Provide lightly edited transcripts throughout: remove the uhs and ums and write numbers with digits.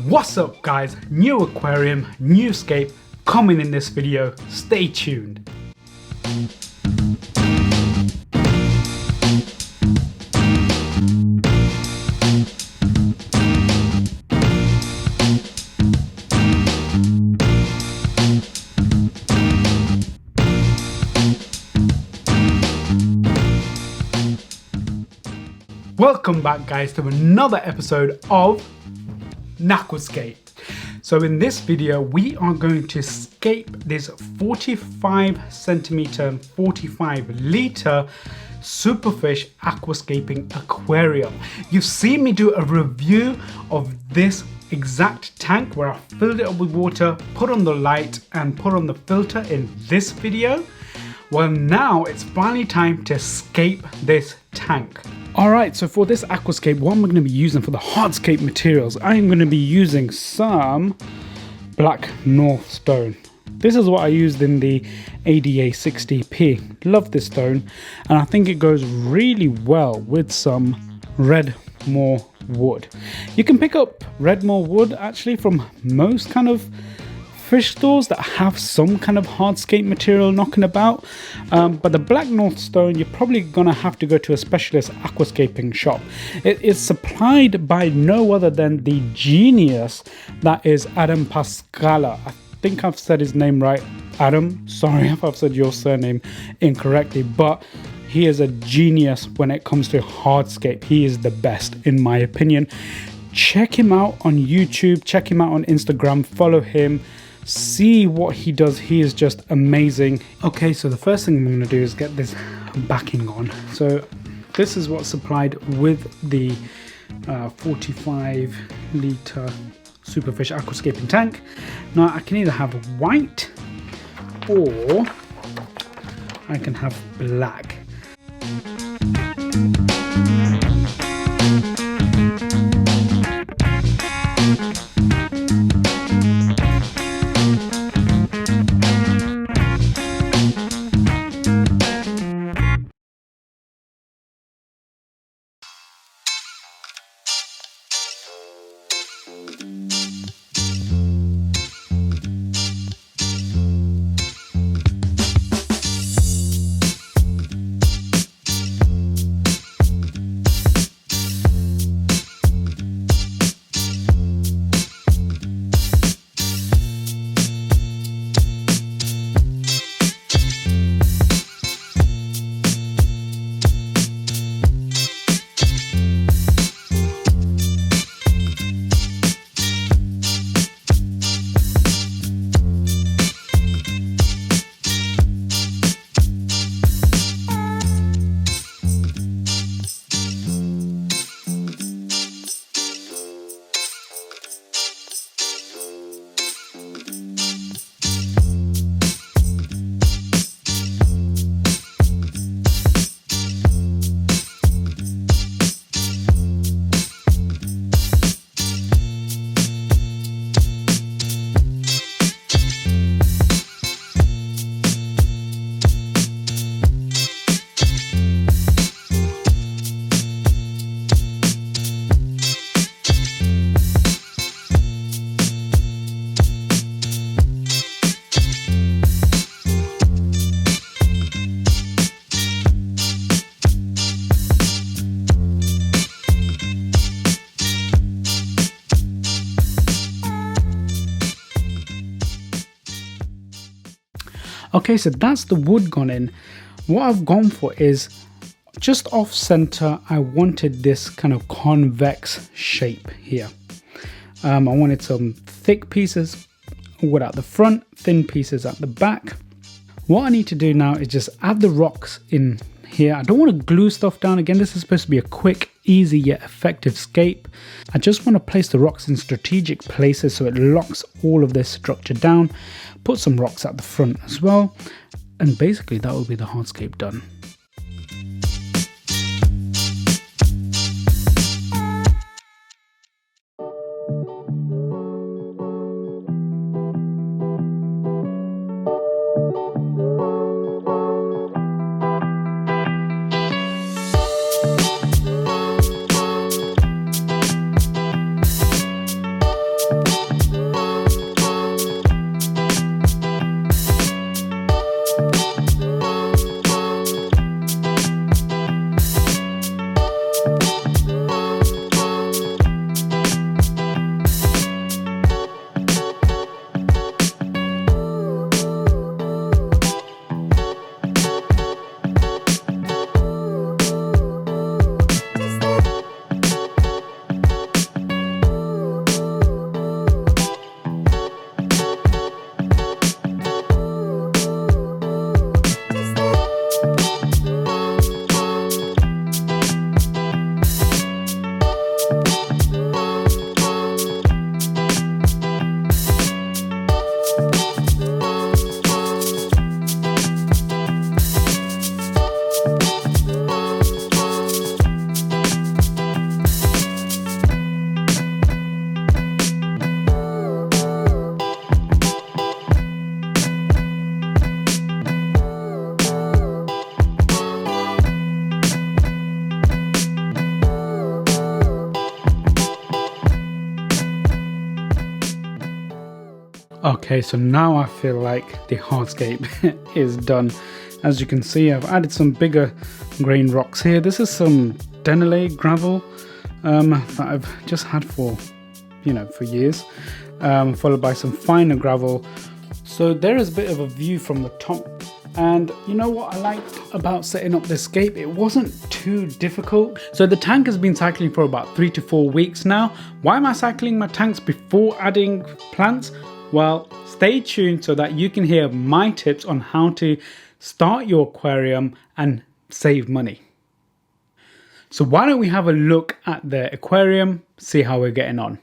What's up guys, new aquarium, new scape coming in this video, stay tuned. Welcome back guys to another episode of Natquascape. So in this video we are going to scape this 45 centimeter and 45 liter Superfish aquascaping aquarium. You've seen me do a review of this exact tank where I filled it up with water, put on the light and put on the filter in this video. Well, now it's finally time to scape this tank. Alright, so for this aquascape, what I'm going to be using for the hardscape materials, I am going to be using some black north stone. This is what I used in the ADA 60p. Love this stone, and I think it goes really well with some Redmoor wood. You can pick up Redmoor wood actually from most kind of fish stores that have some kind of hardscape material knocking about, but the black north stone you're probably gonna have to go to a specialist aquascaping shop. It is supplied by no other than the genius that is Adam Pascala. I think I've said his name right. Adam, sorry if I've said your surname incorrectly, but he is a genius when it comes to hardscape. He is the best in my opinion. Check him out on YouTube, check him out on Instagram, follow him. See what he does, he is just amazing. Okay, so the first thing I'm going to do is get this backing on. So this is what's supplied with the 45 litre Superfish aquascaping tank. Now I can either have white or I can have black. Okay, so that's the wood gone in. What I've gone for is just off center. I wanted this kind of convex shape here. I wanted some thick pieces wood at the front, thin pieces at the back. What I need to do now is just add the rocks in here. I don't want to glue stuff down. Again, this is supposed to be a quick, easy yet effective scape. I just want to place the rocks in strategic places so it locks all of this structure down. Put some rocks at the front as well, and basically that will be the hardscape done. Okay, so now I feel like the hardscape is done. As you can see, I've added some bigger grain rocks here. This is some Dennerle gravel that I've just had for, for years, followed by some finer gravel. So there is a bit of a view from the top. And you know what I liked about setting up this scape? It wasn't too difficult. So the tank has been cycling for about 3 to 4 weeks now. Why am I cycling my tanks before adding plants? Well, stay tuned so that you can hear my tips on how to start your aquarium and save money. So why don't we have a look at the aquarium, see how we're getting on.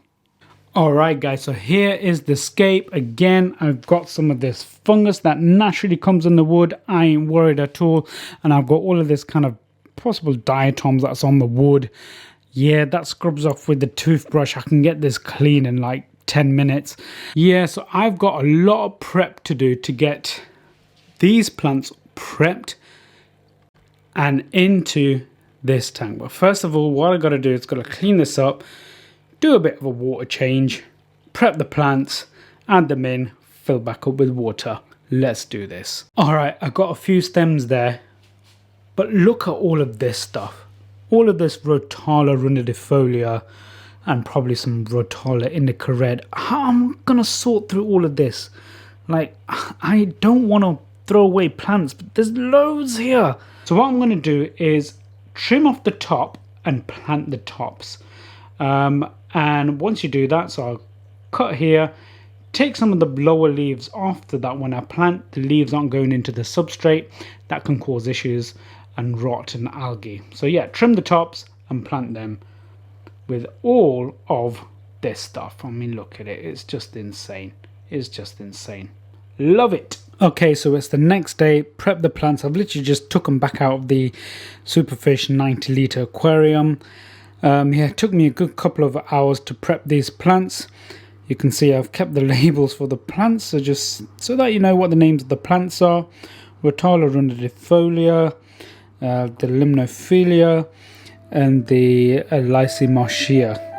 Alright guys, so here is the scape. Again, I've got some of this fungus that naturally comes in the wood. I ain't worried at all. And I've got all of this kind of possible diatoms that's on the wood. Yeah, that scrubs off with the toothbrush. I can get this clean in like 10 minutes. Yeah, so I've got a lot of prep to do to get these plants prepped and into this tank. But first of all, what I got to do is got to clean this up, do a bit of a water change, prep the plants, add them in, fill back up with water. Let's do this. All right, I got a few stems there, but look at all of this stuff. All of this Rotala rundifolia and probably some Rotala indica red. How am I gonna sort through all of this? Like, I don't want to throw away plants, but there's loads here. So what I'm gonna do is trim off the top and plant the tops. And once you do that, so I'll cut here, take some of the lower leaves off so that when I plant, the leaves aren't going into the substrate. That can cause issues and rot and algae. So yeah, trim the tops and plant them with all of this stuff. I mean, look at it. It's just insane. It's just insane. Love it. Okay, so it's the next day. Prep the plants. I've literally just took them back out of the Superfish 90-litre aquarium. Yeah, it took me a good couple of hours to prep these plants. You can see I've kept the labels for the plants, so just so that you know what the names of the plants are. Rotala rundifolia, the limnophilia, and the lysimachia.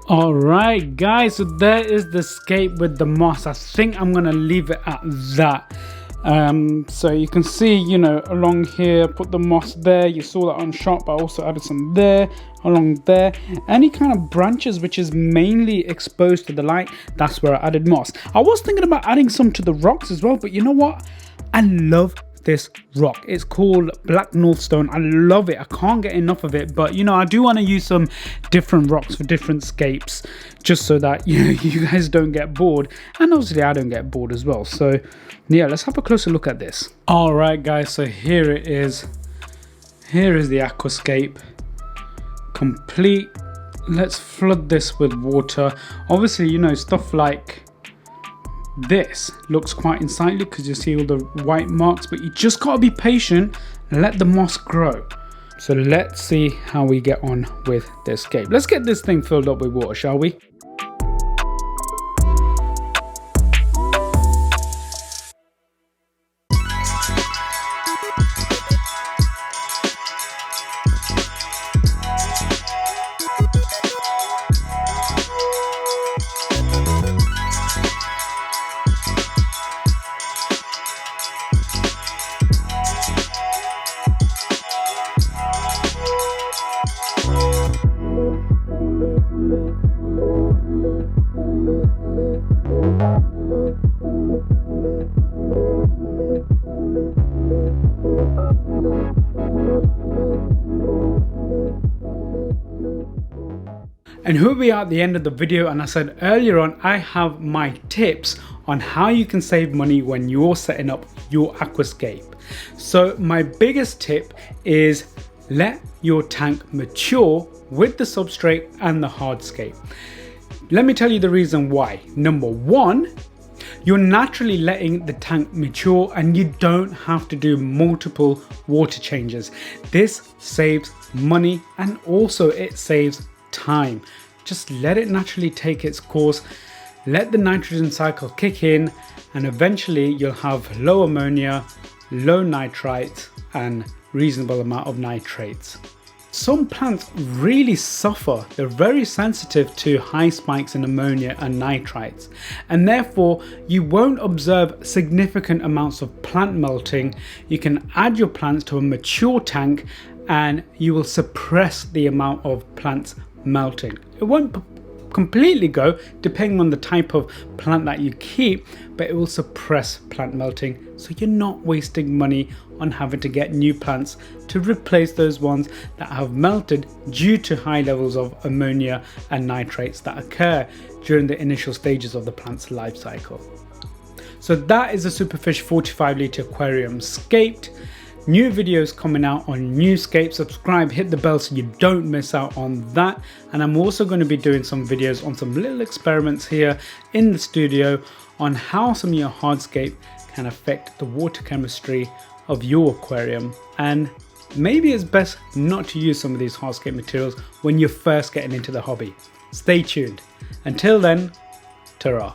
Alright guys, so there is the scape with the moss. I think I'm gonna leave it at that. So you can see, you know, along here, put the moss there. You saw that on shot, but I also added some there, along there. Any kind of branches which is mainly exposed to the light, that's where I added moss. I was thinking about adding some to the rocks as well, but you know what? I love this rock. It's called Black Northstone. I love it. I can't get enough of it, but you know, I do want to use some different rocks for different scapes, just so that, you know, you guys don't get bored, and obviously I don't get bored as well. So yeah, let's have a closer look at this. All right guys, so here it is. Here is the aquascape, complete. let's flood this with water. Obviously, you know, stuff like this looks quite unsightly because you see all the white marks, but you just got to be patient and let the moss grow. So let's see how we get on with this scape. Let's get this thing filled up with water, shall we? And here we are at the end of the video, and I said earlier on, I have my tips on how you can save money when you're setting up your aquascape. So my biggest tip is let your tank mature with the substrate and the hardscape. Let me tell you the reason why. Number one, you're naturally letting the tank mature and you don't have to do multiple water changes. This saves money and also it saves time. Just let it naturally take its course, let the nitrogen cycle kick in, and eventually you'll have low ammonia, low nitrites, and reasonable amount of nitrates. Some plants really suffer. They're very sensitive to high spikes in ammonia and nitrites, and therefore you won't observe significant amounts of plant melting. You can add your plants to a mature tank and you will suppress the amount of plants melting. It won't completely go, depending on the type of plant that you keep, but it will suppress plant melting, so you're not wasting money on having to get new plants to replace those ones that have melted due to high levels of ammonia and nitrates that occur during the initial stages of the plant's life cycle. So that is a Superfish 45 litre aquarium scaped. New videos coming out on new scape. Subscribe, hit the bell so you don't miss out on that. And I'm also going to be doing some videos on some little experiments here in the studio on how some of your hardscape can affect the water chemistry of your aquarium, and maybe it's best not to use some of these hardscape materials when you're first getting into the hobby. Stay tuned. Until then, ta-ra.